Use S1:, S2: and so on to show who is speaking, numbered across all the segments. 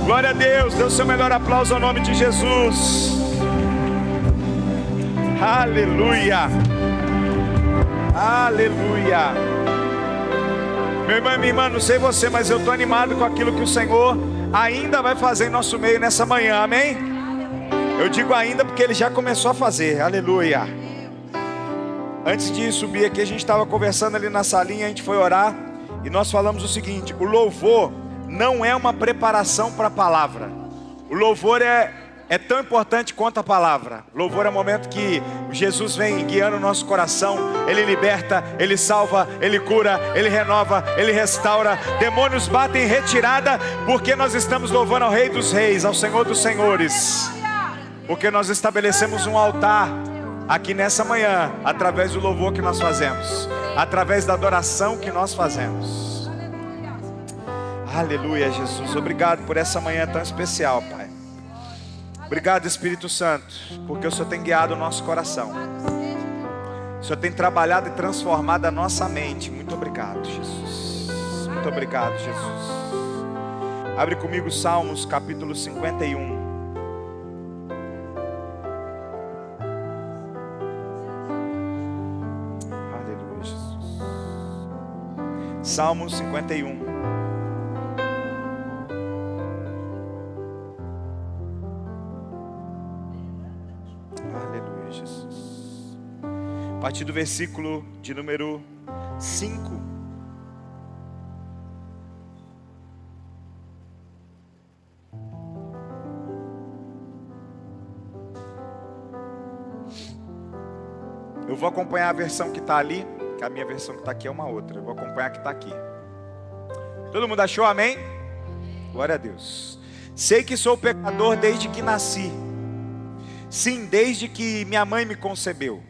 S1: Glória a Deus, dê o seu melhor aplauso ao nome de Jesus. Aleluia. Aleluia. Meu irmão e minha irmã, não sei você, mas eu estou animado com aquilo que o Senhor ainda vai fazer em nosso meio nessa manhã, amém? Eu digo ainda porque Ele já começou a fazer, aleluia. Antes de subir aqui, a gente estava conversando ali na salinha, a gente foi orar e nós falamos o seguinte: o louvor não é uma preparação para a palavra. O louvor é tão importante quanto a palavra. Louvor é o momento que Jesus vem guiando o nosso coração. Ele liberta, Ele salva, Ele cura, Ele renova, Ele restaura. Demônios batem em retirada, porque nós estamos louvando ao Rei dos Reis, ao Senhor dos Senhores. Porque nós estabelecemos um altar aqui nessa manhã, através do louvor que nós fazemos, através da adoração que nós fazemos. Aleluia, Jesus. Obrigado por essa manhã tão especial, Pai. Obrigado, Espírito Santo, porque o Senhor tem guiado o nosso coração. O Senhor tem trabalhado e transformado a nossa mente. Muito obrigado, Jesus. Muito obrigado, Jesus. Abre comigo Salmos capítulo 51. Aleluia, Jesus. Salmos 51. A partir do versículo de número 5. Eu vou acompanhar a versão que está ali, que a minha versão que está aqui é uma outra. Eu vou acompanhar a que está aqui. Todo mundo achou, amém? Glória a Deus. Sei que sou pecador desde que nasci. Sim, desde que minha mãe me concebeu.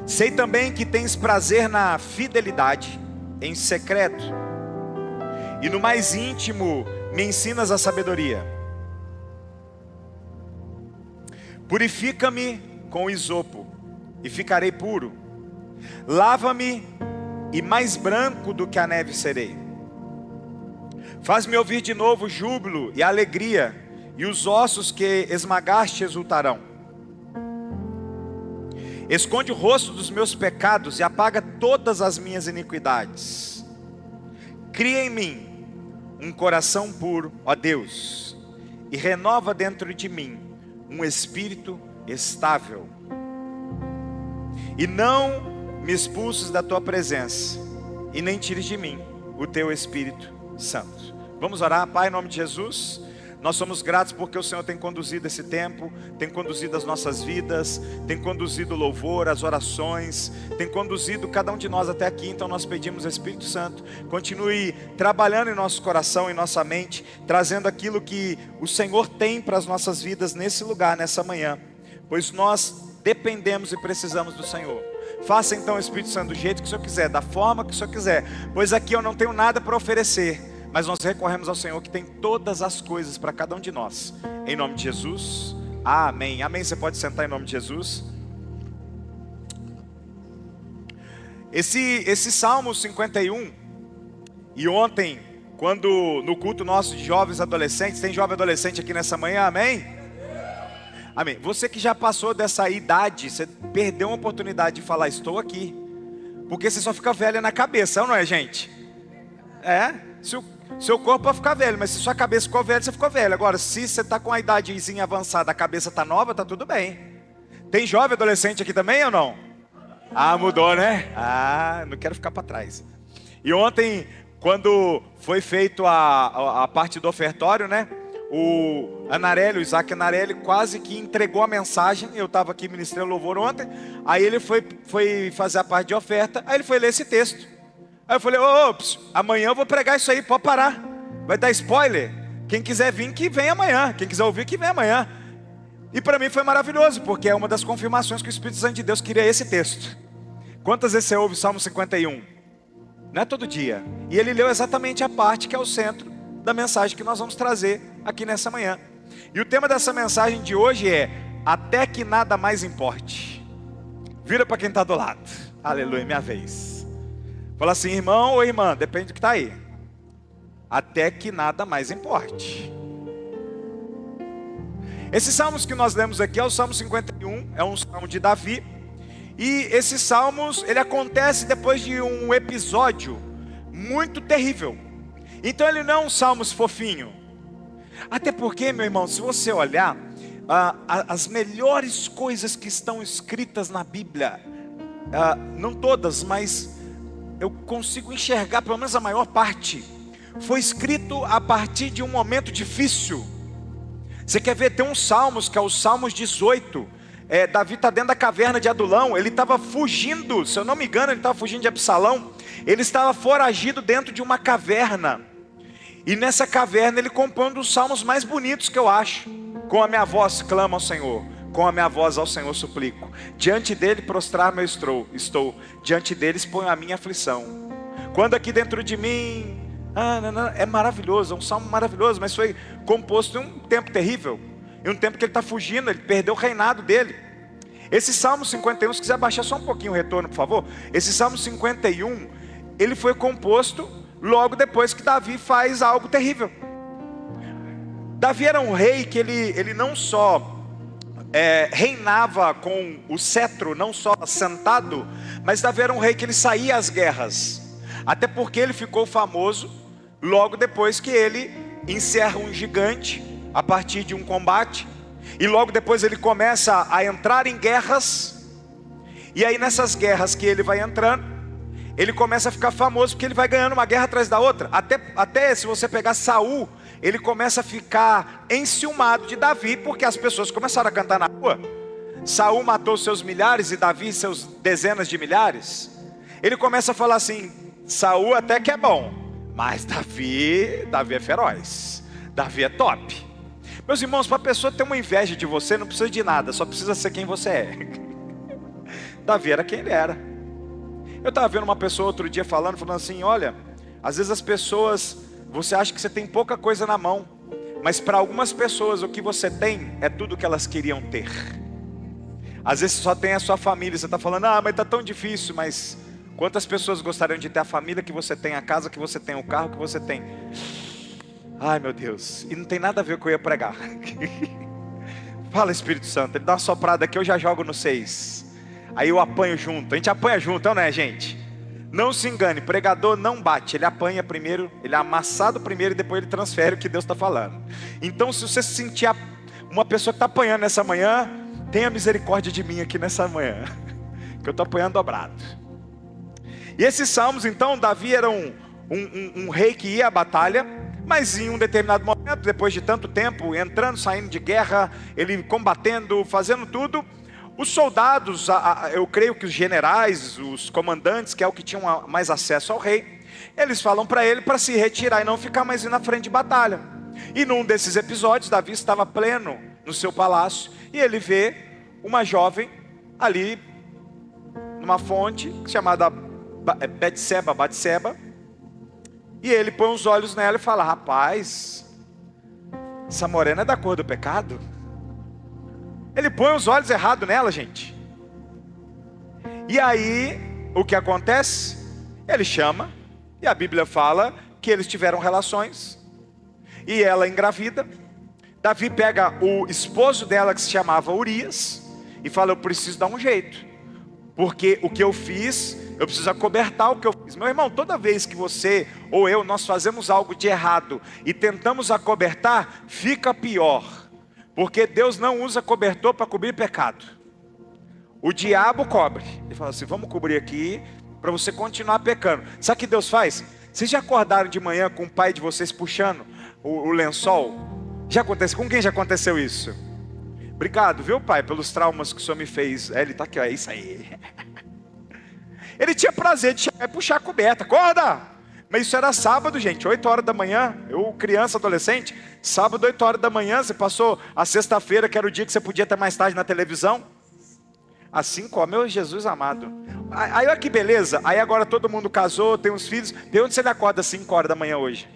S1: Sei também que tens prazer na fidelidade, em secreto, e no mais íntimo me ensinas a sabedoria. Purifica-me com isopo, e ficarei puro. Lava-me, e mais branco do que a neve serei. Faz-me ouvir de novo júbilo e alegria, e os ossos que esmagaste exultarão. Esconde o rosto dos meus pecados e apaga todas as minhas iniquidades. Cria em mim um coração puro, ó Deus, e renova dentro de mim um espírito estável. E não me expulses da tua presença, e nem tires de mim o teu Espírito Santo. Vamos orar. Pai, em nome de Jesus, nós somos gratos porque o Senhor tem conduzido esse tempo, tem conduzido as nossas vidas, tem conduzido o louvor, as orações, tem conduzido cada um de nós até aqui. Então nós pedimos, Espírito Santo, continue trabalhando em nosso coração, em nossa mente, trazendo aquilo que o Senhor tem para as nossas vidas nesse lugar, nessa manhã, pois nós dependemos e precisamos do Senhor. Faça então, Espírito Santo, do jeito que o Senhor quiser, da forma que o Senhor quiser, pois aqui eu não tenho nada para oferecer, mas nós recorremos ao Senhor que tem todas as coisas para cada um de nós. Em nome de Jesus, amém. Amém, você pode sentar em nome de Jesus. Esse Salmo 51, e ontem, quando no culto nosso de jovens adolescentes, tem jovem adolescente aqui nessa manhã, amém? Amém. Você que já passou dessa idade, você perdeu uma oportunidade de falar estou aqui, porque você só fica velha na cabeça, não é, gente? Se o seu corpo vai ficar velho, mas se sua cabeça ficou velha, você ficou velho. Agora, se você está com a idadezinha avançada, a cabeça está nova, está tudo bem. Tem jovem adolescente aqui também ou não? Ah, mudou, né? Ah, não quero ficar para trás. E ontem, quando foi feito a parte do ofertório, né? O Isaac Anarelli quase que entregou a mensagem. Eu estava aqui ministrando louvor ontem. Aí ele foi fazer a parte de oferta. Aí ele foi ler esse texto. Aí eu falei, ops, amanhã eu vou pregar isso aí, pode parar. Vai dar spoiler. Quem quiser vir, que vem amanhã. Quem quiser ouvir, que vem amanhã. E para mim foi maravilhoso, porque é uma das confirmações que o Espírito Santo de Deus queria esse texto. Quantas vezes você ouve o Salmo 51? Não é todo dia. E ele leu exatamente a parte que é o centro da mensagem que nós vamos trazer aqui nessa manhã. E o tema dessa mensagem de hoje é: até que nada mais importe. Vira para quem está do lado. Aleluia, minha vez. Fala assim, irmão ou irmã, depende do que está aí. até que nada mais importe. Esses salmos que nós lemos aqui é o Salmo 51, é um salmo de Davi. E esses salmos, ele acontece depois de um episódio muito terrível. Então ele não é um salmos fofinho. Até porque, meu irmão, se você olhar, as melhores coisas que estão escritas na Bíblia, não todas, mas eu consigo enxergar pelo menos a maior parte, foi escrito a partir de um momento difícil. Você quer ver? Tem uns salmos, que é o Salmos 18. Davi está dentro da caverna de Adulão. Ele estava fugindo, se eu não me engano, ele estava fugindo de Absalão. Ele estava foragido dentro de uma caverna. E nessa caverna ele compõe um dos salmos mais bonitos que eu acho. Com a minha voz clamo ao Senhor, com a minha voz ao Senhor suplico. Diante dele prostrar-me estou, diante dele exponho a minha aflição. Quando aqui dentro de mim... é maravilhoso, é um salmo maravilhoso, mas foi composto em um tempo terrível, em um tempo que ele está fugindo, ele perdeu o reinado dele. Esse Salmo 51, se quiser baixar só um pouquinho o retorno, por favor. Esse Salmo 51, ele foi composto logo depois que Davi faz algo terrível. Davi era um rei que ele não só reinava com o cetro, não só sentado, mas Davi era um rei que ele saía às guerras. Até porque ele ficou famoso logo depois que ele encerra um gigante a partir de um combate. E logo depois ele começa a entrar em guerras. E aí nessas guerras que ele vai entrando, ele começa a ficar famoso porque ele vai ganhando uma guerra atrás da outra. Até se você pegar Saul, ele começa a ficar enciumado de Davi, porque as pessoas começaram a cantar na rua. Saul matou seus milhares e Davi seus dezenas de milhares. Ele começa a falar assim: Saul até que é bom, mas Davi é feroz, Davi é top. Meus irmãos, para a pessoa ter uma inveja de você, não precisa de nada, só precisa ser quem você é. Davi era quem ele era. Eu estava vendo uma pessoa outro dia falando assim: olha, às vezes as pessoas, você acha que você tem pouca coisa na mão, mas para algumas pessoas o que você tem é tudo que elas queriam ter. Às vezes só tem a sua família, você está falando: mas está tão difícil, mas... quantas pessoas gostariam de ter a família que você tem, a casa que você tem, o carro que você tem? Ai meu Deus, e não tem nada a ver com o que eu ia pregar. Fala Espírito Santo, ele dá uma soprada aqui, eu já jogo no 6. Aí eu apanho junto, a gente apanha junto, não é, gente? Não se engane, pregador não bate, ele apanha primeiro, ele é amassado primeiro e depois ele transfere o que Deus está falando. Então se você se sentir uma pessoa que está apanhando nessa manhã, tenha misericórdia de mim aqui nessa manhã, que eu estou apanhando dobrado. E esses salmos, então, Davi era um rei que ia à batalha, mas em um determinado momento, depois de tanto tempo, entrando, saindo de guerra, ele combatendo, fazendo tudo, os soldados, eu creio que os generais, os comandantes, que é o que tinham mais acesso ao rei, eles falam para ele para se retirar e não ficar mais indo na frente de batalha. E num desses episódios, Davi estava pleno no seu palácio, e ele vê uma jovem ali, numa fonte chamada Batseba, e ele põe os olhos nela e fala: rapaz, essa morena é da cor do pecado. Ele põe os olhos errados nela, gente. E aí, o que acontece? Ele chama, e a Bíblia fala que eles tiveram relações, e ela engravida. Davi pega o esposo dela, que se chamava Urias, e fala: eu preciso dar um jeito, porque o que eu fiz, eu preciso acobertar o que eu fiz. Meu irmão, toda vez que você ou eu, nós fazemos algo de errado e tentamos acobertar, fica pior. Porque Deus não usa cobertor para cobrir pecado. O diabo cobre. Ele fala assim: vamos cobrir aqui para você continuar pecando. Sabe o que Deus faz? Vocês já acordaram de manhã com o pai de vocês puxando o lençol? Já aconteceu? Com quem já aconteceu isso? Obrigado, viu, pai, pelos traumas que o senhor me fez. Ele está aqui, ó, é isso aí. Ele tinha prazer de chegar e puxar a coberta. Acorda! Mas isso era sábado, gente, 8 horas da manhã. Eu, criança, adolescente, sábado, 8 horas da manhã. Você passou a sexta-feira, que era o dia que você podia ter mais tarde na televisão. Assim como, meu Jesus amado. Aí olha que beleza. Aí agora todo mundo casou, tem uns filhos. De onde você acorda às 5 horas da manhã hoje?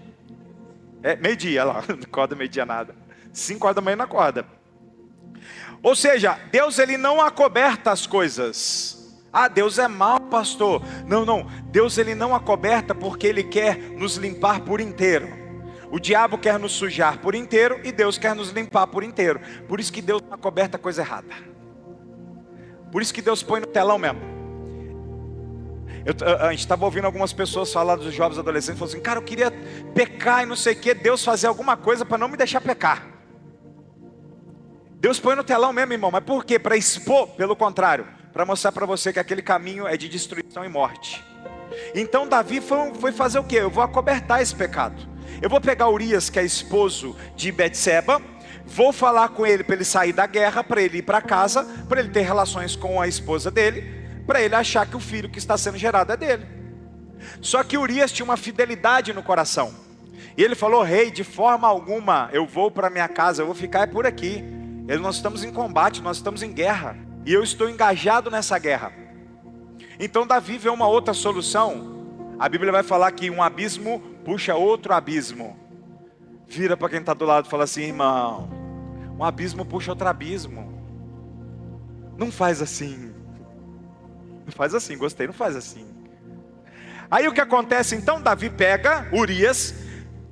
S1: Meio-dia lá, não acorda meio-dia nada. 5 horas da manhã não acorda. Ou seja, Deus ele não acoberta as coisas. Deus é mau, pastor. Não, Deus ele não acoberta porque ele quer nos limpar por inteiro. O diabo quer nos sujar por inteiro e Deus quer nos limpar por inteiro. Por isso que Deus não acoberta coisa errada. Por isso que Deus põe no telão mesmo. A gente estava ouvindo algumas pessoas falar dos jovens adolescentes, falando assim, cara, eu queria pecar e não sei o que, Deus fazer alguma coisa para não me deixar pecar. Deus põe no telão mesmo, irmão, mas por quê? Para expor, pelo contrário, para mostrar para você que aquele caminho é de destruição e morte. Então Davi foi fazer o quê? Eu vou acobertar esse pecado. Eu vou pegar Urias, que é esposo de Betseba, vou falar com ele para ele sair da guerra, para ele ir para casa, para ele ter relações com a esposa dele, para ele achar que o filho que está sendo gerado é dele. Só que Urias tinha uma fidelidade no coração. E ele falou, rei, de forma alguma eu vou para minha casa, eu vou ficar por aqui. Nós estamos em combate, nós estamos em guerra. E eu estou engajado nessa guerra. Então Davi vê uma outra solução. A Bíblia vai falar que um abismo puxa outro abismo. Vira para quem está do lado e fala assim, irmão, um abismo puxa outro abismo. Não faz assim. Não faz assim, gostei, não faz assim. Aí o que acontece então? Davi pega Urias,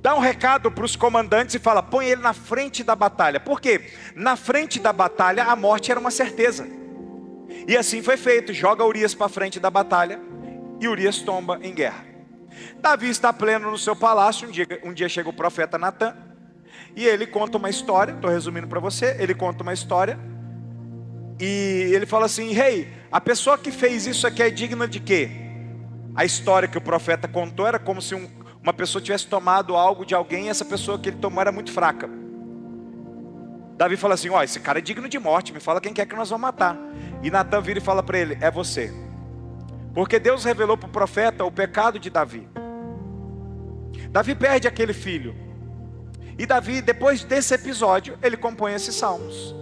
S1: dá um recado para os comandantes e fala, põe ele na frente da batalha. Por quê? Na frente da batalha a morte era uma certeza. E assim foi feito, joga Urias para frente da batalha e Urias tomba em guerra. Davi está pleno no seu palácio, um dia chega o profeta Natan, e ele conta uma história, estou resumindo para você, ele conta uma história, e ele fala assim, rei, a pessoa que fez isso aqui é digna de quê? A história que o profeta contou era como se uma pessoa tivesse tomado algo de alguém, e essa pessoa que ele tomou era muito fraca. Davi fala assim, esse cara é digno de morte, me fala quem quer que nós vamos matar. E Natan vira e fala para ele, é você. Porque Deus revelou para o profeta o pecado de Davi. Davi perde aquele filho. E Davi, depois desse episódio, ele compõe esses salmos.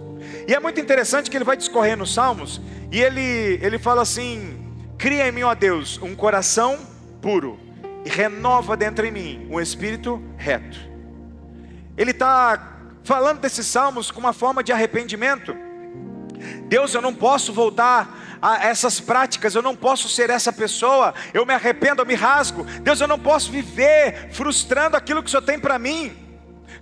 S1: E é muito interessante que ele vai discorrer nos salmos, e ele fala assim, cria em mim, ó Deus, um coração puro, e renova dentro em mim um espírito reto. Ele está falando desses salmos com uma forma de arrependimento. Deus, eu não posso voltar a essas práticas, eu não posso ser essa pessoa, eu me arrependo, eu me rasgo. Deus, eu não posso viver frustrando aquilo que o Senhor tem para mim.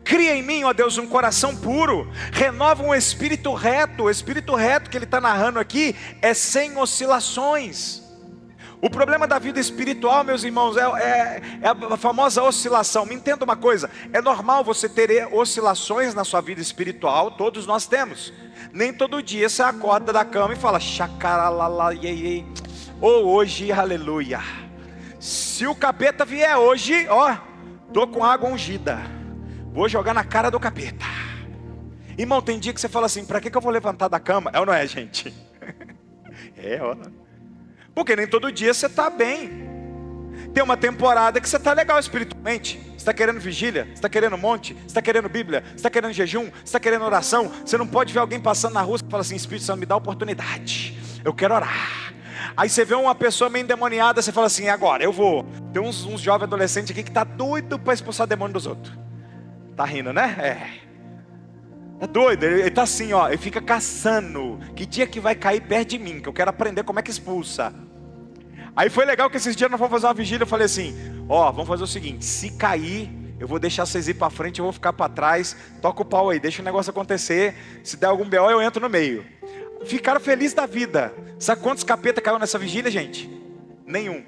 S1: Cria em mim, ó Deus, um coração puro, renova um espírito reto. O espírito reto que ele está narrando aqui é sem oscilações. O problema da vida espiritual, meus irmãos, é a famosa oscilação. Me entenda uma coisa, é normal você ter oscilações na sua vida espiritual, todos nós temos. Nem todo dia você acorda da cama e fala, chacaralala, iei, ou hoje, aleluia. Se o capeta vier hoje, tô com água ungida, vou jogar na cara do capeta. Irmão, tem dia que você fala assim, para que eu vou levantar da cama? É ou não é, gente? Porque nem todo dia você está bem. Tem uma temporada que você está legal espiritualmente. Você está querendo vigília, você está querendo monte, você está querendo Bíblia, você está querendo jejum, você está querendo oração. Você não pode ver alguém passando na rua e fala assim, Espírito Santo, me dá oportunidade, eu quero orar. Aí você vê uma pessoa meio endemoniada, você fala assim, agora eu vou. Tem uns jovens adolescentes aqui que tá doido para expulsar demônio dos outros. Tá rindo, né? É doido, ele tá assim, ele fica caçando. Que dia que vai cair perto de mim, que eu quero aprender como é que expulsa. Aí foi legal que esses dias nós vamos fazer uma vigília, eu falei assim, vamos fazer o seguinte, se cair, eu vou deixar vocês ir para frente, eu vou ficar para trás, toca o pau aí, deixa o negócio acontecer, se der algum BO eu entro no meio. Ficaram felizes da vida. Sabe quantos capeta caiu nessa vigília, gente? Nenhum.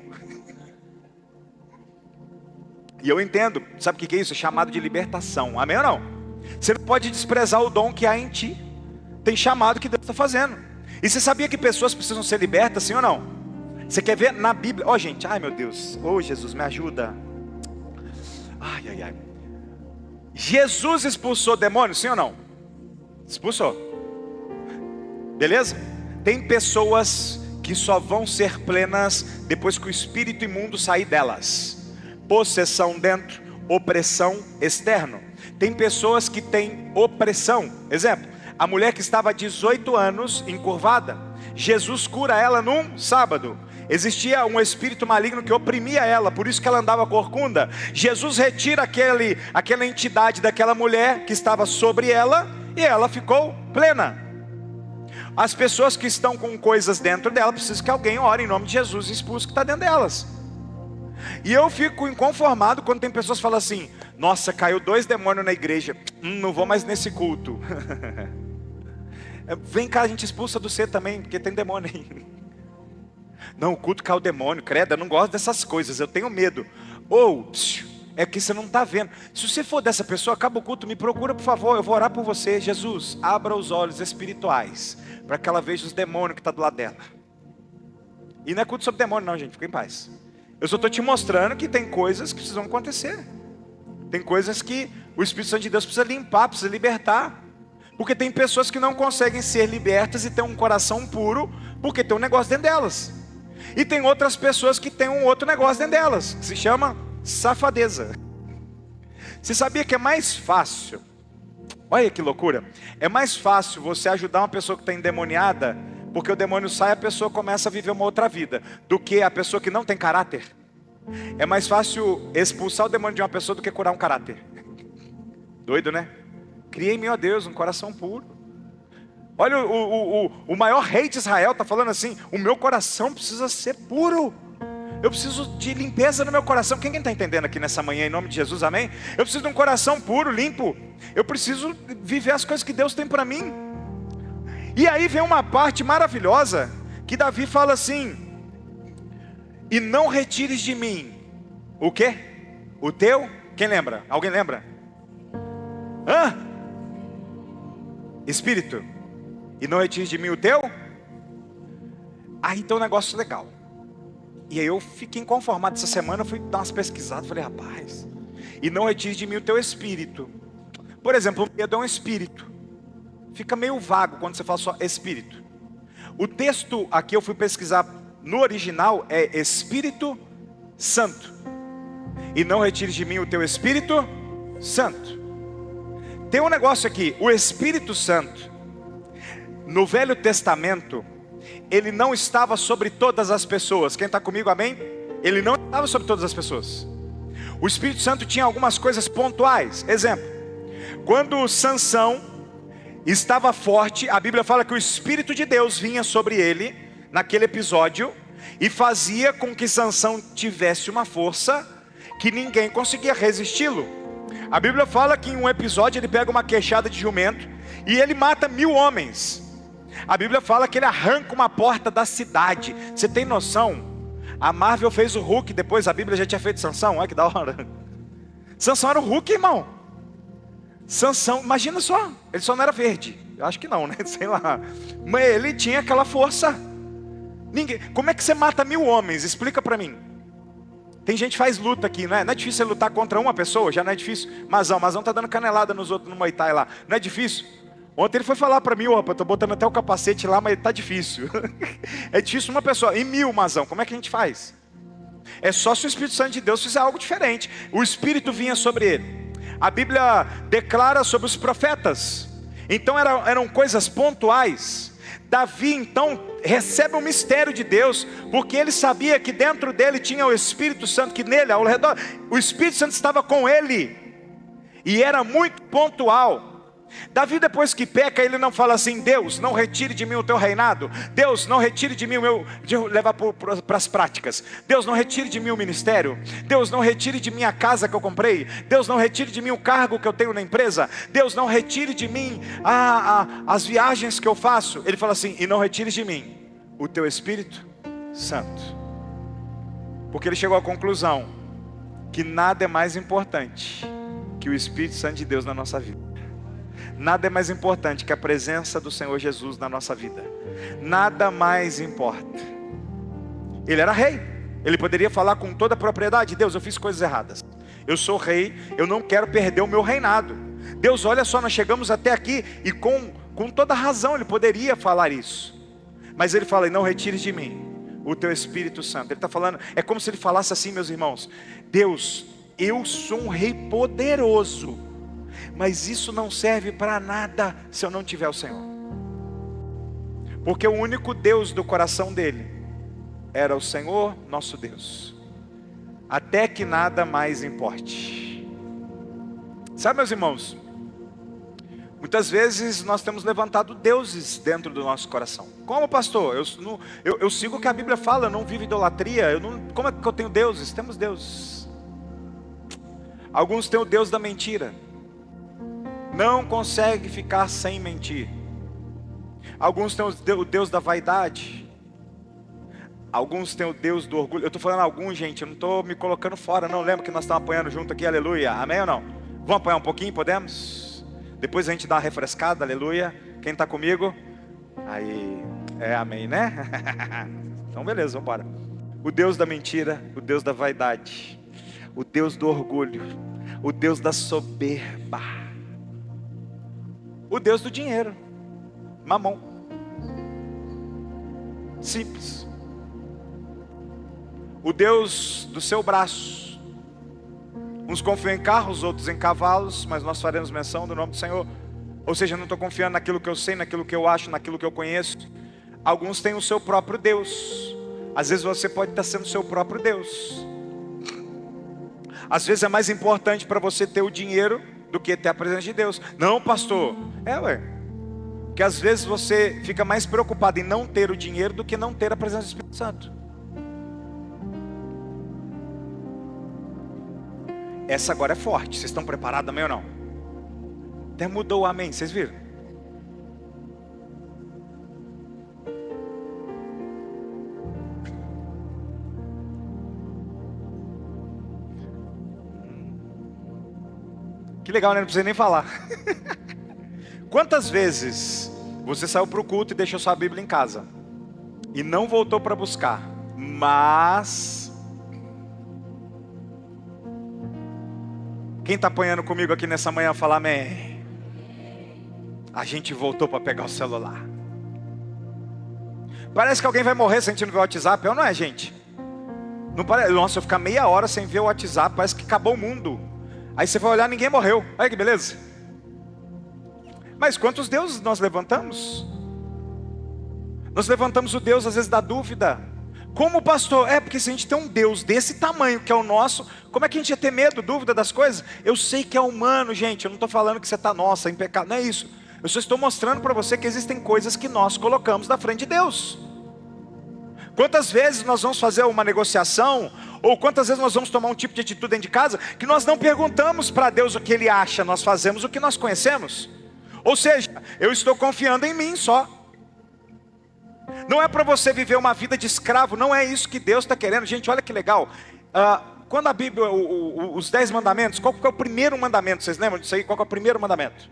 S1: E eu entendo, sabe o que é isso? É chamado de libertação, amém ou não? Você não pode desprezar o dom que há em ti. Tem chamado que Deus está fazendo. E você sabia que pessoas precisam ser libertas, sim ou não? Você quer ver na Bíblia? Gente, ai meu Deus, Jesus, me ajuda. Ai. Jesus expulsou demônios, sim ou não? Expulsou. Beleza? Tem pessoas que só vão ser plenas depois que o espírito imundo sair delas. Possessão dentro, opressão externo. Tem pessoas que têm opressão. Exemplo, a mulher que estava há 18 anos encurvada, Jesus cura ela num sábado. Existia um espírito maligno que oprimia ela, por isso que ela andava corcunda. Jesus retira aquela entidade daquela mulher que estava sobre ela, e ela ficou plena. As pessoas que estão com coisas dentro dela, precisam que alguém ore em nome de Jesus e expulse o que está dentro delas. E eu fico inconformado quando tem pessoas que falam assim: nossa, caiu 2 demônios na igreja, não vou mais nesse culto. Vem cá, a gente expulsa do C também, porque tem demônio aí. Não, o culto caiu demônio, credo, eu não gosto dessas coisas, eu tenho medo. Ou, é que você não está vendo. Se você for dessa pessoa, acaba o culto, me procura por favor, eu vou orar por você. Jesus, abra os olhos espirituais, para que ela veja os demônios que estão do lado dela. E não é culto sobre demônio não, gente, fica em paz. Eu só estou te mostrando que tem coisas que precisam acontecer. Tem coisas que o Espírito Santo de Deus precisa limpar, precisa libertar. Porque tem pessoas que não conseguem ser libertas e ter um coração puro, porque tem um negócio dentro delas. E tem outras pessoas que têm um outro negócio dentro delas, que se chama safadeza. Você sabia que é mais fácil, olha que loucura, é mais fácil você ajudar uma pessoa que está endemoniada, porque o demônio sai e a pessoa começa a viver uma outra vida, do que a pessoa que não tem caráter. É mais fácil expulsar o demônio de uma pessoa do que curar um caráter. Doido, né? Cria em mim, ó Deus, um coração puro. Olha, o maior rei de Israel está falando assim: o meu coração precisa ser puro. Eu preciso de limpeza no meu coração. Quem está entendendo aqui nessa manhã, em nome de Jesus, amém? Eu preciso de um coração puro, limpo. Eu preciso viver as coisas que Deus tem para mim. E aí vem uma parte maravilhosa, que Davi fala assim: e não retires de mim, o quê? O teu, quem lembra? Alguém lembra? Espírito. E não retires de mim o teu? Aí tem um negócio legal. E aí eu fiquei inconformado essa semana, eu fui dar umas pesquisadas, falei, rapaz, e não retire de mim o teu espírito. Por exemplo, o medo é um espírito. Fica meio vago quando você fala só espírito. O texto aqui eu fui pesquisar, no original é Espírito Santo. E não retire de mim o teu Espírito Santo. Tem um negócio aqui, o Espírito Santo, no Velho Testamento, ele não estava sobre todas as pessoas. Quem está comigo, amém? Ele não estava sobre todas as pessoas. O Espírito Santo tinha algumas coisas pontuais. Exemplo, quando Sansão estava forte, a Bíblia fala que o Espírito de Deus vinha sobre ele, naquele episódio, e fazia com que Sansão tivesse uma força que ninguém conseguia resisti-lo. A Bíblia fala que em um episódio ele pega uma queixada de jumento e ele mata 1000 homens. A Bíblia fala que ele arranca uma porta da cidade. Você tem noção? A Marvel fez o Hulk, depois a Bíblia já tinha feito Sansão. Olha que da hora. Sansão era o Hulk, irmão. Sansão, imagina só, ele só não era verde. Eu acho que não, né? Sei lá. Mas ele tinha aquela força. Ninguém. Como é que você mata 1000 homens? Explica pra mim. Tem gente que faz luta aqui, não é? Não é difícil você lutar contra uma pessoa, já não é difícil. Mazão tá dando canelada nos outros no Muay Thai lá. Não é difícil? Ontem ele foi falar para mim, rapaz, tô botando até o capacete lá, mas tá difícil. É difícil uma pessoa, em 1000, Mazão, como é que a gente faz? É só se o Espírito Santo de Deus fizer algo diferente. O Espírito vinha sobre ele. A Bíblia declara sobre os profetas. Então eram coisas pontuais. Davi então recebe o mistério de Deus, porque ele sabia que dentro dele tinha o Espírito Santo, que nele, ao redor, o Espírito Santo estava com ele. E era muito pontual. Davi, depois que peca, ele não fala assim: Deus, não retire de mim o teu reinado. Deus, não retire de mim o meu... de levar para as práticas. Deus, não retire de mim o ministério. Deus, não retire de mim a casa que eu comprei. Deus, não retire de mim o cargo que eu tenho na empresa. Deus, não retire de mim as viagens que eu faço. Ele fala assim: e não retire de mim o teu Espírito Santo. Porque ele chegou à conclusão que nada é mais importante que o Espírito Santo de Deus na nossa vida. Nada é mais importante que a presença do Senhor Jesus na nossa vida. Nada mais importa. Ele era rei. Ele poderia falar com toda a propriedade: Deus, eu fiz coisas erradas. Eu sou rei, eu não quero perder o meu reinado. Deus, olha só, nós chegamos até aqui. E com toda razão ele poderia falar isso. Mas ele fala: e não retires de mim o teu Espírito Santo. Ele está falando, é como se ele falasse assim, meus irmãos: Deus, eu sou um rei poderoso, mas isso não serve para nada se eu não tiver o Senhor. Porque o único Deus do coração dele era o Senhor nosso Deus, até que nada mais importe. Sabe, meus irmãos, Muitas vezes nós temos levantado deuses dentro do nosso coração. Como, pastor? Eu sigo o que a Bíblia fala, eu não vivo idolatria. Como é que eu tenho deuses? Temos deuses. Alguns têm o Deus da mentira. Não consegue ficar sem mentir. Alguns têm o Deus da vaidade. Alguns têm o Deus do orgulho. Eu estou falando alguns, gente, eu não estou me colocando fora, não. Lembra que nós estamos apanhando junto aqui, aleluia. Amém ou não? Vamos apanhar um pouquinho, podemos? Depois a gente dá uma refrescada, aleluia. Quem está comigo? Aí, amém, né? Então beleza, vamos embora. O Deus da mentira, o Deus da vaidade, o Deus do orgulho, o Deus da soberba, o Deus do dinheiro, Mamon. Simples. O Deus do seu braço. Uns confiam em carros, outros em cavalos, mas nós faremos menção do nome do Senhor. Ou seja, não estou confiando naquilo que eu sei, naquilo que eu acho, naquilo que eu conheço. Alguns têm o seu próprio Deus. Às vezes você pode estar sendo o seu próprio Deus. Às vezes é mais importante para você ter o dinheiro do que ter a presença de Deus. Não, pastor. Porque às vezes você fica mais preocupado em não ter o dinheiro do que não ter a presença do Espírito Santo. Essa agora é forte. Vocês estão preparados, amém ou não? Até mudou o amém, vocês viram? Que legal, né? Não precisa nem falar. Quantas vezes você saiu para o culto e deixou sua Bíblia em casa e não voltou para buscar, mas... Quem está apanhando comigo aqui nessa manhã, fala amém. A gente voltou para pegar o celular. Parece que alguém vai morrer se a gente não ver o WhatsApp, ou não é, gente? Não parece? Nossa, eu ficar meia hora sem ver o WhatsApp, parece que acabou o mundo. Aí você vai olhar, ninguém morreu. Olha que beleza. Mas quantos deuses nós levantamos? Nós levantamos o Deus às vezes da dúvida. Como, pastor? Porque se a gente tem um Deus desse tamanho que é o nosso, como é que a gente ia ter medo, dúvida das coisas? Eu sei que é humano, gente, eu não estou falando que você está, nossa, em pecado, não é isso. Eu só estou mostrando para você que existem coisas que nós colocamos na frente de Deus. Quantas vezes nós vamos fazer uma negociação, ou quantas vezes nós vamos tomar um tipo de atitude dentro de casa, que nós não perguntamos para Deus o que Ele acha, nós fazemos o que nós conhecemos. Ou seja, eu estou confiando em mim só. Não é para você viver uma vida de escravo, não é isso que Deus está querendo. Gente, olha que legal. Quando a Bíblia, os 10 mandamentos, qual que é o primeiro mandamento? Vocês lembram disso aí? Qual que é o primeiro mandamento?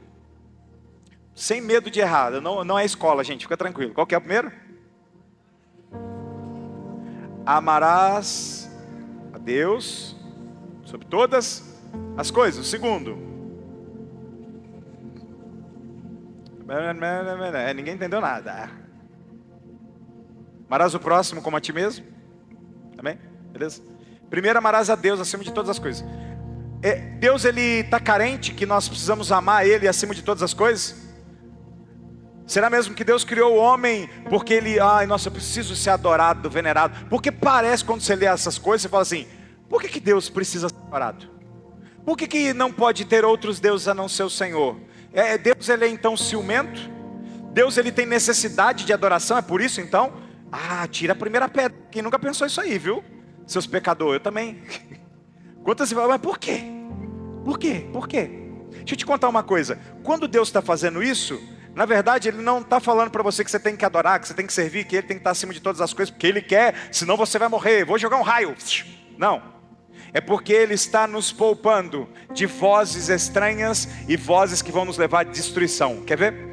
S1: Sem medo de errar, não é escola, gente, fica tranquilo. Qual que é o primeiro? Amarás a Deus sobre todas as coisas. O segundo, ninguém entendeu nada. Amarás o próximo como a ti mesmo. Amém? Beleza? Primeiro, amarás a Deus acima de todas as coisas. Deus, Ele está carente que nós precisamos amar Ele acima de todas as coisas? Será mesmo que Deus criou o homem porque Ele, nossa, eu preciso ser adorado, venerado? Porque parece, quando você lê essas coisas, você fala assim, por que Deus precisa ser adorado? Por que não pode ter outros deuses a não ser o Senhor? Deus, Ele é então ciumento? Deus, Ele tem necessidade de adoração, é por isso então? Tira a primeira pedra. Quem nunca pensou isso aí, viu? Seus pecadores, eu também. Quantas vezes, mas por quê? Por quê? Por quê? Deixa eu te contar uma coisa. Quando Deus está fazendo isso, na verdade Ele não está falando para você que você tem que adorar, que você tem que servir, que Ele tem que estar acima de todas as coisas, porque Ele quer, senão você vai morrer, vou jogar um raio. Não. É porque Ele está nos poupando de vozes estranhas e vozes que vão nos levar à destruição. Quer ver?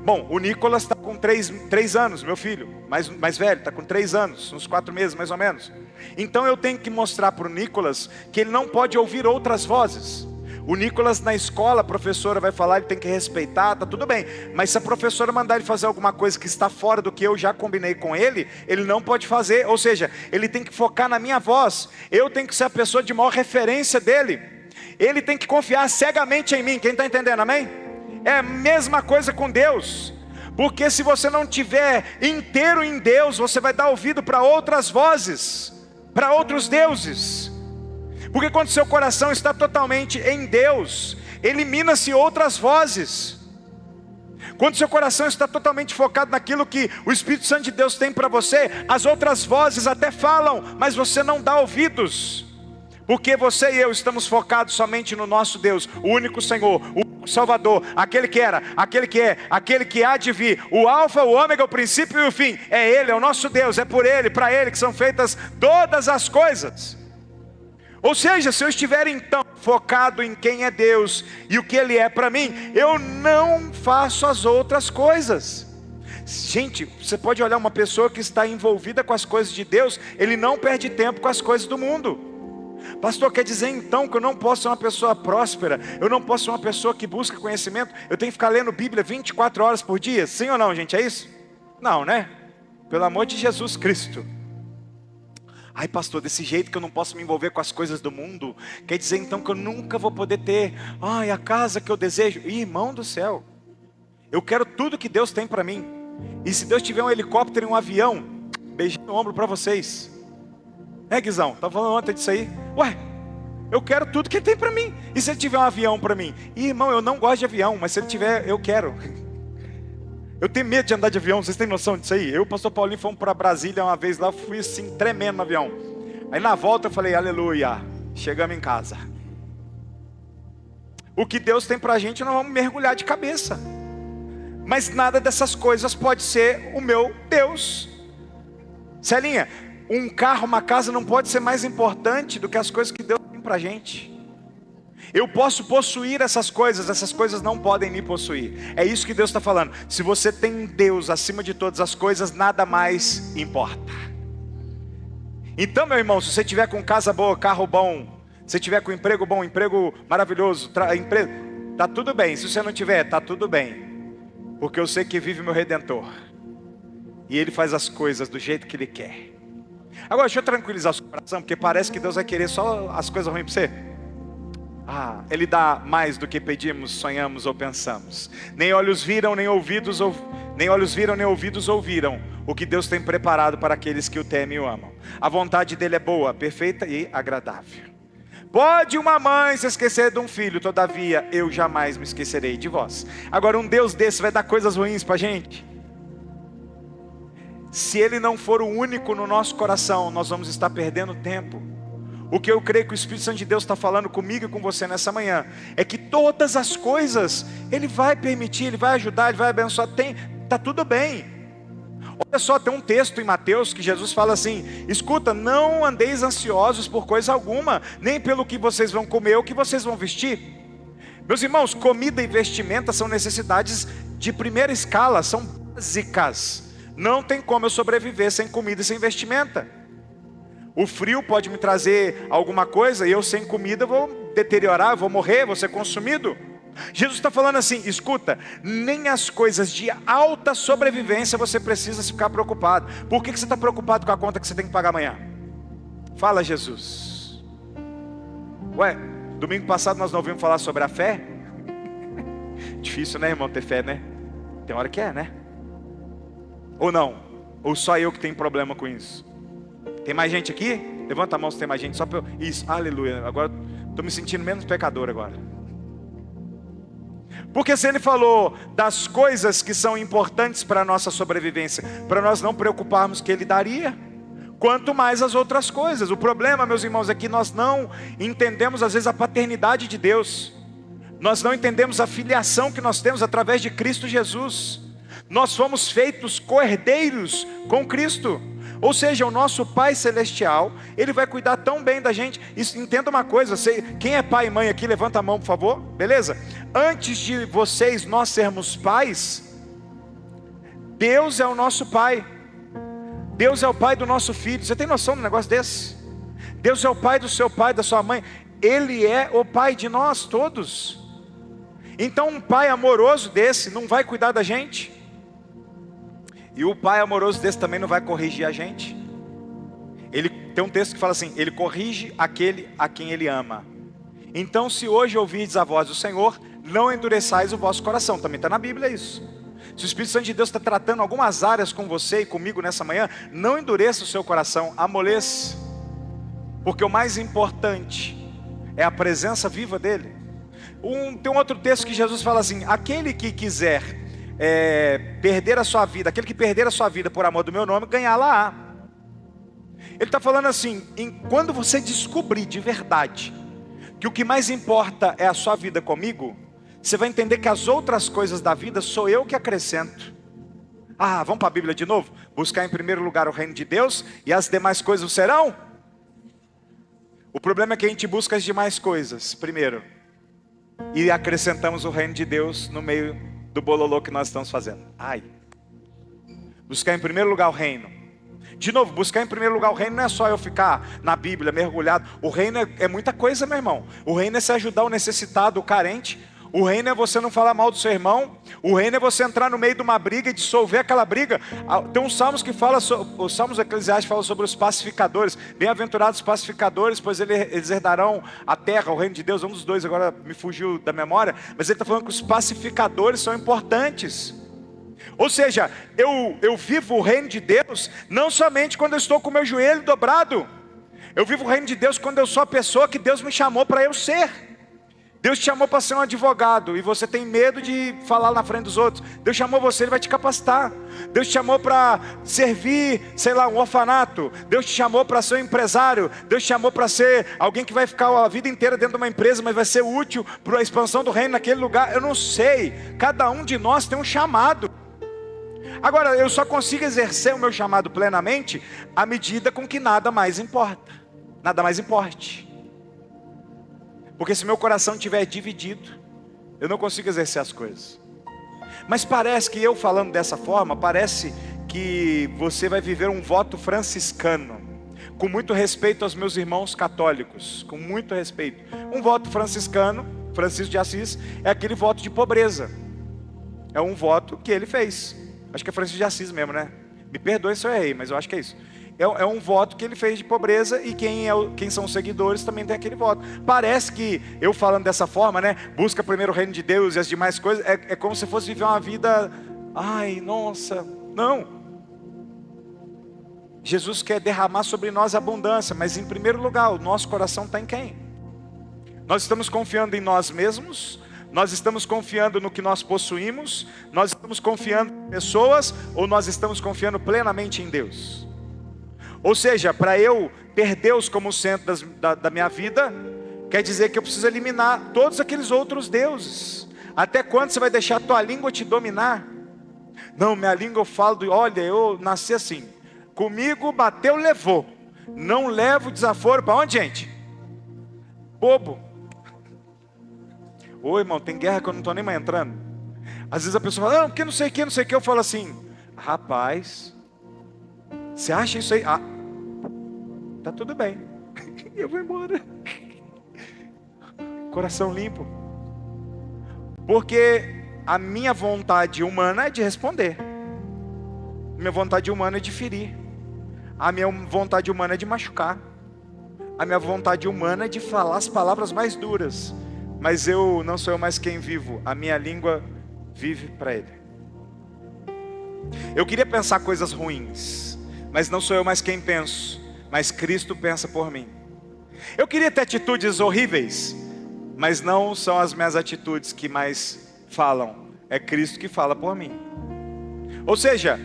S1: Bom, o Nicolas está com 3 anos, meu filho, mais velho, está com 3 anos, uns 4 meses mais ou menos. Então eu tenho que mostrar para o Nicolas que ele não pode ouvir outras vozes. O Nicolas na escola, a professora vai falar, ele tem que respeitar, tá tudo bem. Mas se a professora mandar ele fazer alguma coisa que está fora do que eu já combinei com ele, ele não pode fazer. Ou seja, ele tem que focar na minha voz. Eu tenho que ser a pessoa de maior referência dele. Ele tem que confiar cegamente em mim. Quem está entendendo, amém? É a mesma coisa com Deus. Porque se você não tiver inteiro em Deus, você vai dar ouvido para outras vozes, para outros deuses. Porque quando seu coração está totalmente em Deus, elimina-se outras vozes. Quando seu coração está totalmente focado naquilo que o Espírito Santo de Deus tem para você, as outras vozes até falam, mas você não dá ouvidos. Porque você e eu estamos focados somente no nosso Deus, o único Senhor, o único Salvador, aquele que era, aquele que é, aquele que há de vir, o alfa, o ômega, o princípio e o fim. É Ele, é o nosso Deus, é por Ele, para Ele que são feitas todas as coisas. Ou seja, se eu estiver então focado em quem é Deus e o que Ele é para mim, eu não faço as outras coisas. Gente, você pode olhar uma pessoa que está envolvida com as coisas de Deus, ele não perde tempo com as coisas do mundo. Pastor, quer dizer então que eu não posso ser uma pessoa próspera, eu não posso ser uma pessoa que busca conhecimento, eu tenho que ficar lendo Bíblia 24 horas por dia? Sim ou não, gente? É isso? Não, né? Pelo amor de Jesus Cristo. Ai, pastor, desse jeito que eu não posso me envolver com as coisas do mundo, quer dizer então que eu nunca vou poder ter a casa que eu desejo? Irmão do céu, eu quero tudo que Deus tem para mim. E se Deus tiver um helicóptero e um avião, beijinho no ombro para vocês. Guizão, estava falando ontem disso aí. Ué, eu quero tudo que Ele tem para mim. E se Ele tiver um avião para mim? Irmão, eu não gosto de avião, mas se Ele tiver, eu quero. Eu tenho medo de andar de avião, vocês têm noção disso aí? Eu e o pastor Paulinho fomos para Brasília uma vez lá, fui assim, tremendo no avião. Aí na volta eu falei, aleluia, chegamos em casa. O que Deus tem para a gente, nós vamos mergulhar de cabeça. Mas nada dessas coisas pode ser o meu Deus. Celinha, um carro, uma casa não pode ser mais importante do que as coisas que Deus tem para a gente. Eu posso possuir essas coisas não podem me possuir. É isso que Deus está falando. Se você tem Deus acima de todas as coisas, nada mais importa. Então, meu irmão, se você tiver com casa boa, carro bom, se tiver com emprego bom, emprego maravilhoso, tá tudo bem. Se você não tiver, tá tudo bem. Porque eu sei que vive meu Redentor. E Ele faz as coisas do jeito que Ele quer. Agora, deixa eu tranquilizar o seu coração, porque parece que Deus vai querer só as coisas ruins para você. Ele dá mais do que pedimos, sonhamos ou pensamos. Nem olhos viram, nem ouvidos ouviram o que Deus tem preparado para aqueles que o temem e o amam. A vontade dele é boa, perfeita e agradável. Pode uma mãe se esquecer de um filho, todavia eu jamais me esquecerei de vós. Agora, um Deus desse vai dar coisas ruins para a gente? Se Ele não for o único no nosso coração, nós vamos estar perdendo tempo. O que eu creio que o Espírito Santo de Deus está falando comigo e com você nessa manhã, é que todas as coisas, Ele vai permitir, Ele vai ajudar, Ele vai abençoar, está tudo bem. Olha só, tem um texto em Mateus que Jesus fala assim, escuta, não andeis ansiosos por coisa alguma, nem pelo que vocês vão comer ou que vocês vão vestir. Meus irmãos, comida e vestimenta são necessidades de primeira escala, são básicas. Não tem como eu sobreviver sem comida e sem vestimenta. O frio pode me trazer alguma coisa e eu sem comida vou deteriorar, vou morrer, vou ser consumido. Jesus está falando assim, escuta, nem as coisas de alta sobrevivência você precisa ficar preocupado. Por que você está preocupado com a conta que você tem que pagar amanhã? Fala, Jesus. Ué, domingo passado nós não ouvimos falar sobre a fé? Difícil, né, irmão, ter fé, né? Tem hora que é, né? Ou não? Ou só eu que tenho problema com isso? Tem mais gente aqui? Levanta a mão se tem mais gente, só para eu... Isso, aleluia, agora estou me sentindo menos pecador agora. Porque se Ele falou das coisas que são importantes para a nossa sobrevivência, para nós não preocuparmos que Ele daria, quanto mais as outras coisas. O problema, meus irmãos, é que nós não entendemos às vezes a paternidade de Deus. Nós não entendemos a filiação que nós temos através de Cristo Jesus. Nós fomos feitos co-herdeiros com Cristo. Ou seja, o nosso Pai Celestial, Ele vai cuidar tão bem da gente. Entenda uma coisa, quem é pai e mãe aqui, levanta a mão por favor, beleza? Antes de vocês, nós sermos pais, Deus é o nosso Pai. Deus é o Pai do nosso filho. Você tem noção de um negócio desse? Deus é o Pai do seu pai, da sua mãe. Ele é o Pai de nós todos. Então um pai amoroso desse não vai cuidar da gente? E o pai amoroso desse também não vai corrigir a gente? Ele tem um texto que fala assim, Ele corrige aquele a quem Ele ama. Então se hoje ouvirdes a voz do Senhor, não endureçais o vosso coração. Também está na Bíblia isso. Se o Espírito Santo de Deus está tratando algumas áreas com você e comigo nessa manhã, não endureça o seu coração, amoleça. Porque o mais importante é a presença viva dele. Tem um outro texto que Jesus fala assim, aquele que quiser perder a sua vida, aquele que perder a sua vida por amor do meu nome, ganhá-la-á. Ele está falando assim, quando você descobrir de verdade que o que mais importa é a sua vida comigo, você vai entender que as outras coisas da vida sou eu que acrescento. Vamos para a Bíblia de novo? Buscar em primeiro lugar o reino de Deus e as demais coisas serão? O problema é que a gente busca as demais coisas primeiro e acrescentamos o reino de Deus no meio do bololô que nós estamos fazendo. Buscar em primeiro lugar o reino. De novo, buscar em primeiro lugar o reino não é só eu ficar na Bíblia mergulhado. O reino é muita coisa, meu irmão. O reino é se ajudar o necessitado, o carente. O reino é você não falar mal do seu irmão. O reino é você entrar no meio de uma briga e dissolver aquela briga. Tem uns salmos que fala, os salmos eclesiásticos falam sobre os pacificadores. Bem-aventurados os pacificadores, pois eles herdarão a terra, o reino de Deus. Um dos dois agora me fugiu da memória. Mas ele está falando que os pacificadores são importantes. Ou seja, eu vivo o reino de Deus não somente quando eu estou com o meu joelho dobrado. Eu vivo o reino de Deus quando eu sou a pessoa que Deus me chamou para eu ser. Deus te chamou para ser um advogado e você tem medo de falar na frente dos outros. Deus chamou você, Ele vai te capacitar. Deus te chamou para servir, um orfanato. Deus te chamou para ser um empresário. Deus te chamou para ser alguém que vai ficar a vida inteira dentro de uma empresa, mas vai ser útil para a expansão do reino naquele lugar. Eu não sei, cada um de nós tem um chamado. Agora, eu só consigo exercer o meu chamado plenamente à medida com que nada mais importa, nada mais importe. Porque se meu coração estiver dividido, eu não consigo exercer as coisas. Mas parece que eu falando dessa forma, parece que você vai viver um voto franciscano, com muito respeito aos meus irmãos católicos, com muito respeito. Um voto franciscano, Francisco de Assis, é aquele voto de pobreza. É um voto que ele fez. Acho que é Francisco de Assis mesmo, né? Me perdoe se eu errei, mas eu acho que é isso. É um voto que ele fez de pobreza e quem são os seguidores também tem aquele voto. Parece que eu falando dessa forma, né? Busca primeiro o reino de Deus e as demais coisas. É como se fosse viver uma vida... nossa, não. Jesus quer derramar sobre nós abundância, mas em primeiro lugar, o nosso coração está em quem? Nós estamos confiando em nós mesmos? Nós estamos confiando no que nós possuímos? Nós estamos confiando em pessoas? Ou nós estamos confiando plenamente em Deus? Ou seja, para eu ter Deus como centro da minha vida, quer dizer que eu preciso eliminar todos aqueles outros deuses. Até quando você vai deixar a tua língua te dominar? Não, minha língua eu falo, olha, eu nasci assim. Comigo bateu, levou. Não levo desaforo para onde, gente? Bobo. Ô irmão, tem guerra que eu não estou nem mais entrando. Às vezes a pessoa fala, não, porque não sei o que, eu falo assim, rapaz, você acha isso aí? Tá tudo bem. Eu vou embora. Coração limpo. Porque a minha vontade humana é de responder. A minha vontade humana é de ferir. A minha vontade humana é de machucar. A minha vontade humana é de falar as palavras mais duras. Mas não sou eu mais quem vivo. A minha língua vive para Ele. Eu queria pensar coisas ruins, mas não sou eu mais quem penso, mas Cristo pensa por mim. Eu queria ter atitudes horríveis, mas não são as minhas atitudes que mais falam, é Cristo que fala por mim. Ou seja,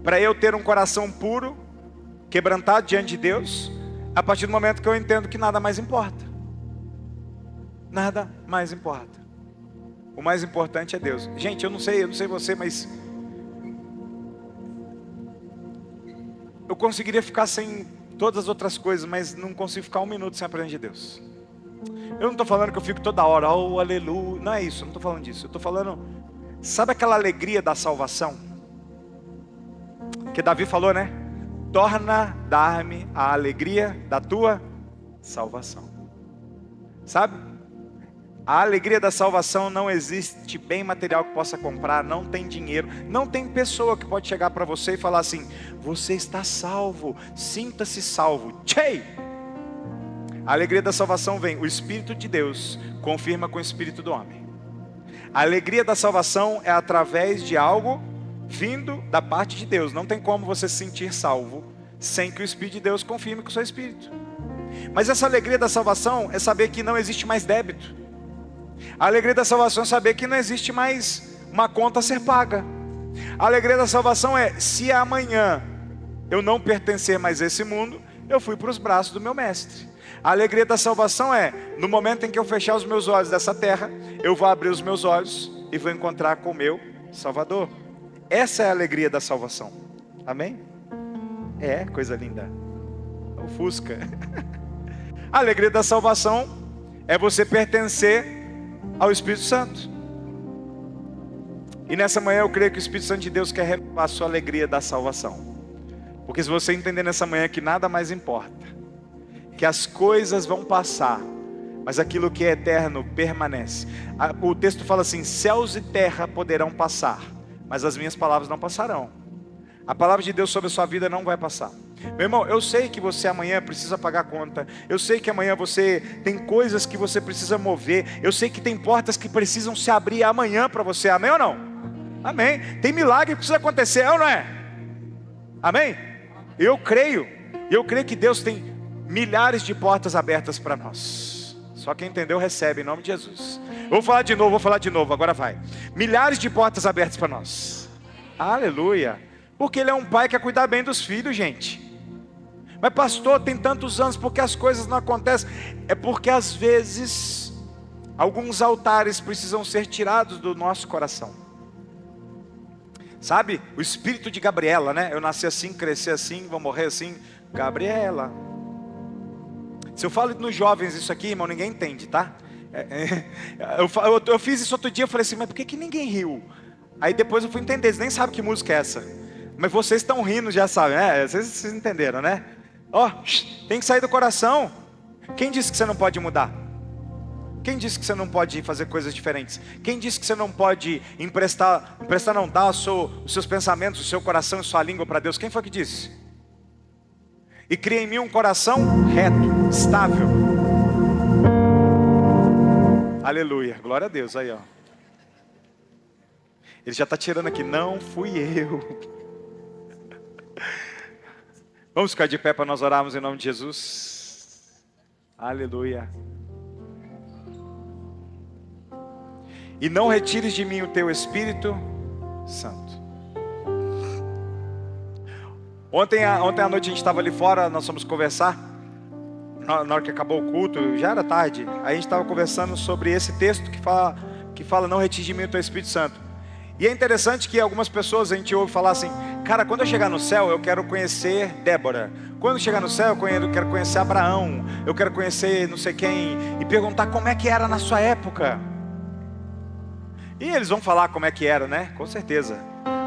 S1: para eu ter um coração puro, quebrantado diante de Deus, a partir do momento que eu entendo que nada mais importa. Nada mais importa. O mais importante é Deus. Gente, eu não sei você, mas eu conseguiria ficar sem todas as outras coisas, mas não consigo ficar um minuto sem aprender de Deus. Eu não estou falando que eu fico toda hora, oh, aleluia, não é isso, eu não estou falando disso. Eu estou falando, sabe aquela alegria da salvação? Que Davi falou, né? Torna dar-me a alegria da tua salvação. Sabe? A alegria da salvação não existe bem material que possa comprar, não tem dinheiro, não tem pessoa que pode chegar para você e falar assim, você está salvo, sinta-se salvo. Tchei! A alegria da salvação vem, o Espírito de Deus confirma com o Espírito do homem. A alegria da salvação é através de algo vindo da parte de Deus. Não tem como você se sentir salvo sem que o Espírito de Deus confirme com o seu Espírito. Mas essa alegria da salvação é saber que não existe mais débito. A alegria da salvação é saber que não existe mais uma conta a ser paga. A alegria da salvação é: se amanhã eu não pertencer mais a esse mundo, eu fui para os braços do meu mestre. A alegria da salvação é: no momento em que eu fechar os meus olhos dessa terra, eu vou abrir os meus olhos e vou encontrar com o meu Salvador. Essa é a alegria da salvação. Amém? É, coisa linda. O Fusca. A alegria da salvação é você pertencer ao Espírito Santo. E nessa manhã eu creio que o Espírito Santo de Deus quer renovar a sua alegria da salvação. Porque se você entender nessa manhã que nada mais importa, que as coisas vão passar, mas aquilo que é eterno permanece. O texto fala assim: céus e terra poderão passar, mas as minhas palavras não passarão. A palavra de Deus sobre a sua vida não vai passar. Meu irmão, eu sei que você amanhã precisa pagar conta. Eu sei que amanhã você tem coisas que você precisa mover. Eu sei que tem portas que precisam se abrir amanhã para você. Amém ou não? Amém. Tem milagre que precisa acontecer, é ou não é? Amém? Eu creio que Deus tem milhares de portas abertas para nós. Só quem entendeu recebe, em nome de Jesus. Vou falar de novo, agora vai. Milhares de portas abertas para nós. Aleluia. Porque Ele é um pai que quer cuidar bem dos filhos, gente. Mas pastor, tem tantos anos, porque as coisas não acontecem? É porque às vezes alguns altares precisam ser tirados do nosso coração. Sabe, o espírito de Gabriela, né? Eu nasci assim, cresci assim, vou morrer assim. Gabriela. Se eu falo nos jovens isso aqui, irmão, ninguém entende, tá? Eu fiz isso outro dia, eu falei assim: mas por que ninguém riu? Aí depois eu fui entender, eles nem sabem que música é essa. Mas vocês estão rindo, já sabem, né? Vocês entenderam, né? Ó, tem que sair do coração. Quem disse que você não pode mudar? Quem disse que você não pode fazer coisas diferentes? Quem disse que você não pode dar os seus pensamentos, o seu coração e sua língua para Deus? Quem foi que disse? E cria em mim um coração reto, estável. Aleluia, glória a Deus, aí ó. Ele já está tirando aqui: não fui eu. Vamos ficar de pé para nós orarmos em nome de Jesus. Aleluia. E não retires de mim o teu Espírito Santo. Ontem à noite a gente estava ali fora, nós fomos conversar. Na hora que acabou o culto, já era tarde. Aí a gente estava conversando sobre esse texto que fala não retire de mim o teu Espírito Santo. E é interessante que algumas pessoas a gente ouve falar assim: cara, quando eu chegar no céu eu quero conhecer Débora. Quando eu chegar no céu eu quero conhecer Abraão. Eu quero conhecer não sei quem. E perguntar como é que era na sua época. E eles vão falar como é que era, né? Com certeza.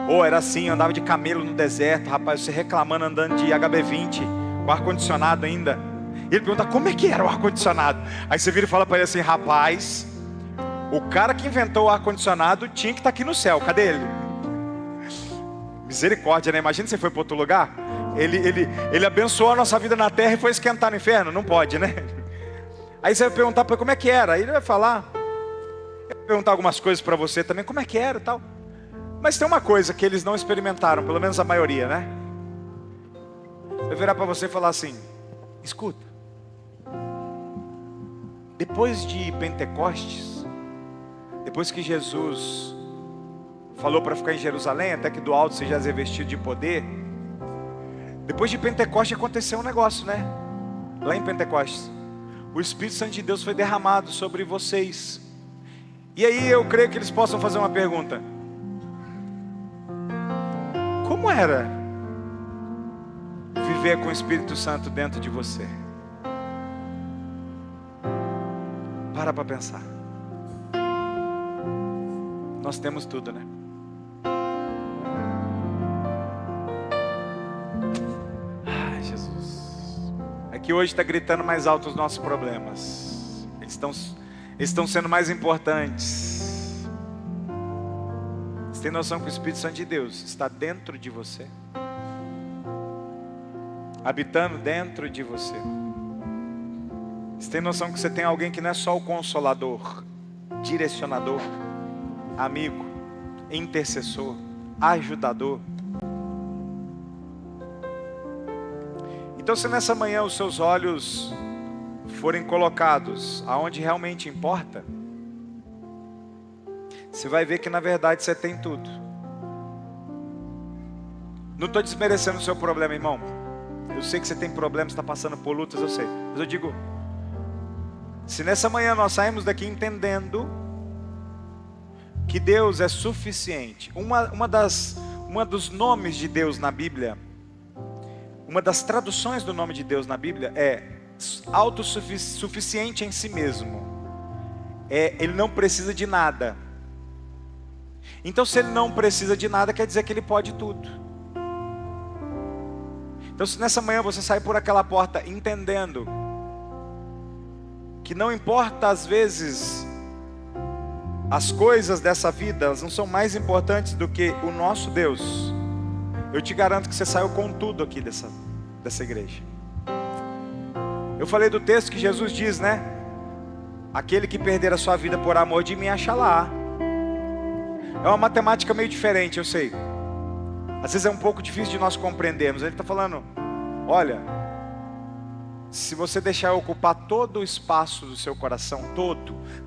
S1: Ou era assim, andava de camelo no deserto. Rapaz, você reclamando andando de HB20, com ar-condicionado ainda. E ele pergunta: como é que era o ar-condicionado? Aí você vira e fala para ele assim: rapaz, o cara que inventou o ar-condicionado tinha que estar aqui no céu. Cadê ele? Misericórdia, né? Imagina se você foi para outro lugar. Ele abençoou a nossa vida na terra e foi esquentar no inferno. Não pode, né? Aí você vai perguntar para ele como é que era. Aí ele vai falar. Eu vou perguntar algumas coisas para você também, como é que era e tal. Mas tem uma coisa que eles não experimentaram, pelo menos a maioria, né? Eu vou virar para você e falar assim: escuta, depois de Pentecostes, depois que Jesus falou para ficar em Jerusalém, até que do alto seja revestido de poder, depois de Pentecostes aconteceu um negócio, né? Lá em Pentecostes, o Espírito Santo de Deus foi derramado sobre vocês. E aí eu creio que eles possam fazer uma pergunta: como era viver com o Espírito Santo dentro de você? Para pensar. Nós temos tudo, né? Ai, Jesus. É que hoje está gritando mais alto os nossos problemas. Eles estão sendo mais importantes. Você tem noção que o Espírito Santo de Deus está dentro de você? Habitando dentro de você. Você tem noção que você tem alguém que não é só o consolador, direcionador, amigo, intercessor, ajudador? Então, se nessa manhã os seus olhos forem colocados aonde realmente importa, você vai ver que na verdade você tem tudo. Não estou desmerecendo o seu problema, irmão. Eu sei que você tem problemas, está passando por lutas, eu sei. Mas eu digo, se nessa manhã nós saímos daqui entendendo que Deus é suficiente. Uma dos nomes de Deus na Bíblia, uma das traduções do nome de Deus na Bíblia é autossuficiente em si mesmo. Ele não precisa de nada. Então se ele não precisa de nada, quer dizer que ele pode tudo. Então se nessa manhã você sair por aquela porta entendendo que não importa às vezes as coisas dessa vida, elas não são mais importantes do que o nosso Deus, eu te garanto que você saiu com tudo aqui dessa igreja. Eu falei do texto que Jesus diz, né? Aquele que perder a sua vida por amor de mim, achará. É uma matemática meio diferente, eu sei. Às vezes é um pouco difícil de nós compreendermos. Ele está falando, olha, se você deixar eu ocupar todo o espaço do seu coração,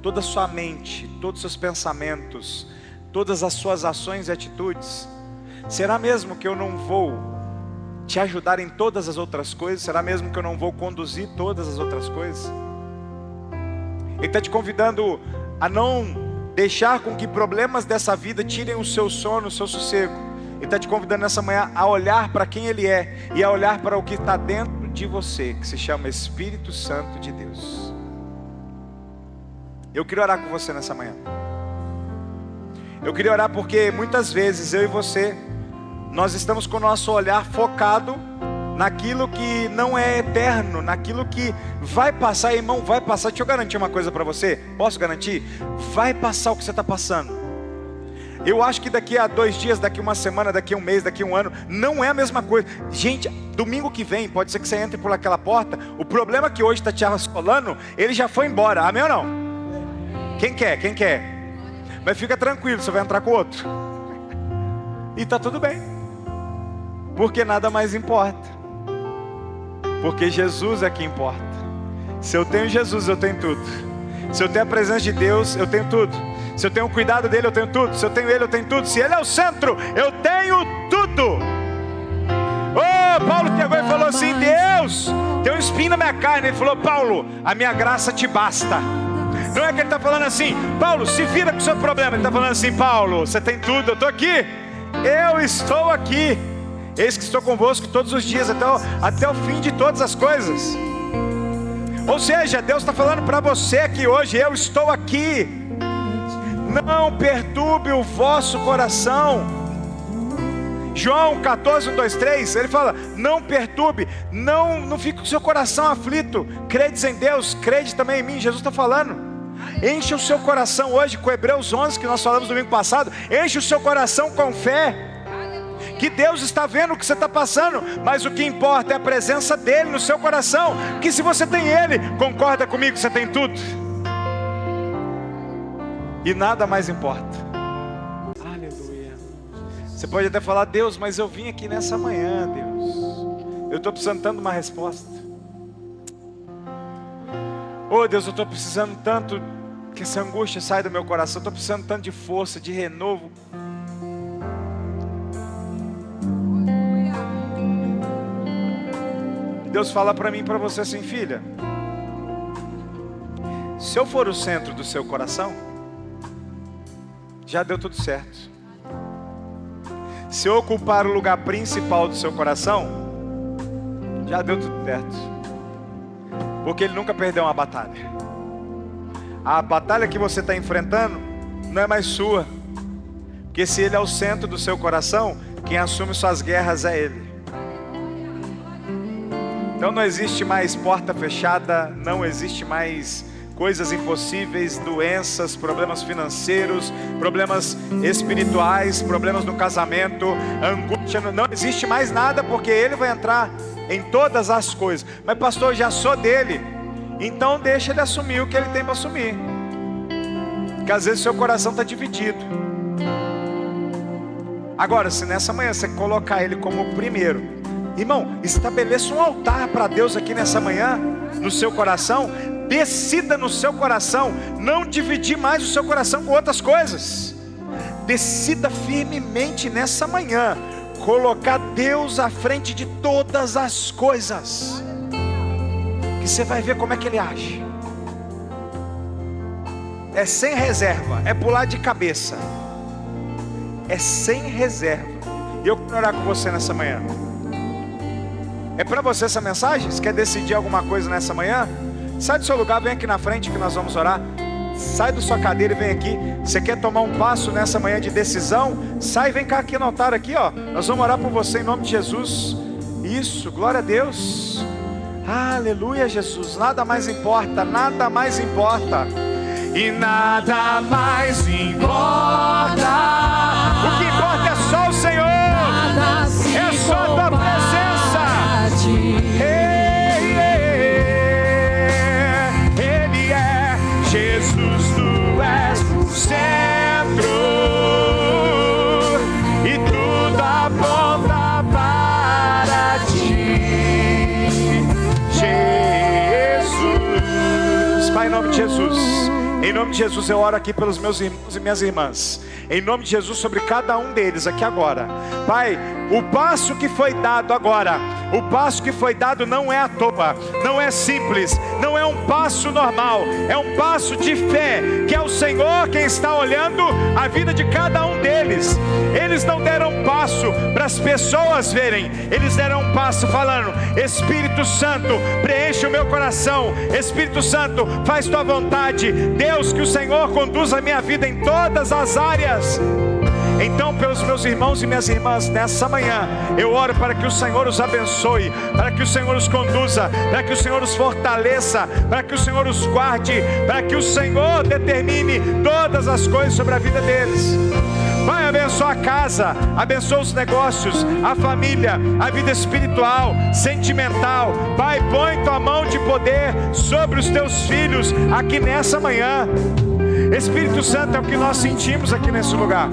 S1: toda a sua mente, todos os seus pensamentos, todas as suas ações e atitudes, será mesmo que eu não vou te ajudar em todas as outras coisas? Será mesmo que eu não vou conduzir todas as outras coisas? Ele está te convidando a não deixar com que problemas dessa vida tirem o seu sono, o seu sossego. Ele está te convidando nessa manhã a olhar para quem Ele é e a olhar para o que está dentro de você, que se chama Espírito Santo de Deus. Eu queria orar com você nessa manhã. Eu queria orar porque muitas vezes eu e você, nós estamos com o nosso olhar focado naquilo que não é eterno, naquilo que vai passar, irmão, vai passar. Deixa eu garantir uma coisa para você, posso garantir? Vai passar o que você está passando. Eu acho que daqui a 2 dias, daqui uma semana, daqui a um mês, daqui a um ano, não é a mesma coisa. Gente, domingo que vem, pode ser que você entre por aquela porta, o problema que hoje está te assolando, ele já foi embora, amém ou não? Quem quer? Quem quer? Mas fica tranquilo, você vai entrar com outro. E está tudo bem, porque nada mais importa. Porque Jesus é que importa. Se eu tenho Jesus, eu tenho tudo. Se eu tenho a presença de Deus, eu tenho tudo. Se eu tenho o cuidado dele, eu tenho tudo. Se eu tenho ele, eu tenho tudo. Se ele é o centro, eu tenho tudo. Oh, Paulo chegou e falou assim: Deus, tem um espinho na minha carne. Ele falou: Paulo, a minha graça te basta. Não é que ele está falando assim: Paulo, se vira com o seu problema. Ele está falando assim: Paulo, você tem tudo, eu estou aqui. Eu estou aqui. Eis que estou convosco todos os dias, até o fim de todas as coisas. Ou seja, Deus está falando para você aqui hoje: eu estou aqui. Não perturbe o vosso coração. João 14, 1, 2, 3, ele fala: não perturbe, não fique com o seu coração aflito. Credes em Deus, crede também em mim. Jesus está falando: enche o seu coração hoje com Hebreus 11, que nós falamos domingo passado. Enche o seu coração com fé, que Deus está vendo o que você está passando, mas o que importa é a presença dEle no seu coração. Que se você tem Ele, concorda comigo que você tem tudo, e nada mais importa. Aleluia. Você pode até falar: Deus, mas eu vim aqui nessa manhã, Deus, eu estou precisando tanto de uma resposta. Oh Deus, eu estou precisando tanto que essa angústia saia do meu coração. Eu estou precisando tanto de força, de renovo. Deus fala para mim e para você assim: filha, se eu for o centro do seu coração, já deu tudo certo. Se eu ocupar o lugar principal do seu coração, já deu tudo certo. Porque Ele nunca perdeu uma batalha. A batalha que você está enfrentando não é mais sua, porque se Ele é o centro do seu coração, quem assume suas guerras é Ele. Então não existe mais porta fechada, não existe mais coisas impossíveis, doenças, problemas financeiros, problemas espirituais, problemas no casamento, angústia. Não existe mais nada, porque Ele vai entrar em todas as coisas. Mas pastor, eu já sou dele. Então deixa Ele assumir o que Ele tem para assumir. Porque às vezes o seu coração está dividido. Agora, se nessa manhã você colocar Ele como o primeiro, irmão, estabeleça um altar para Deus aqui nessa manhã, no seu coração. Decida no seu coração não dividir mais o seu coração com outras coisas. decida firmemente nessa manhã colocar Deus à frente de todas as coisas, que você vai ver como é que Ele age. É sem reserva, é pular de cabeça, é sem reserva. E eu quero orar com você nessa manhã. É para você essa mensagem? Você quer decidir alguma coisa nessa manhã? Sai do seu lugar, vem aqui na frente que nós vamos orar. Sai da sua cadeira e vem aqui. Você quer tomar um passo nessa manhã de decisão? Sai, vem cá aqui no altar aqui, ó. Nós vamos orar por você em nome de Jesus. Isso, glória a Deus. Aleluia, Jesus. Nada mais importa, nada mais importa. E nada mais importa. O que importa é só o Senhor. É só a tua presença. Ele é Jesus, tu és o centro e tudo aponta para ti, Jesus. Pai, em nome de Jesus. Em nome de Jesus eu oro aqui pelos meus irmãos e minhas irmãs. Em nome de Jesus sobre cada um deles aqui agora. Pai, o passo que foi dado agora, o passo que foi dado não é à toa, não é simples, não é um passo normal, é um passo de fé, que é o Senhor quem está olhando a vida de cada um deles. Eles não deram passo para as pessoas verem, eles deram um passo falando: Espírito Santo, preenche o meu coração, Espírito Santo, faz tua vontade, Deus, que o Senhor conduza a minha vida em todas as áreas. Então, pelos meus irmãos e minhas irmãs, nessa manhã, eu oro para que o Senhor os abençoe, para que o Senhor os conduza, para que o Senhor os fortaleça, para que o Senhor os guarde, para que o Senhor determine todas as coisas sobre a vida deles. Pai, abençoa a casa, abençoa os negócios, a família, a vida espiritual, sentimental. Pai, põe tua mão de poder sobre os teus filhos aqui nessa manhã. Espírito Santo, é o que nós sentimos aqui nesse lugar.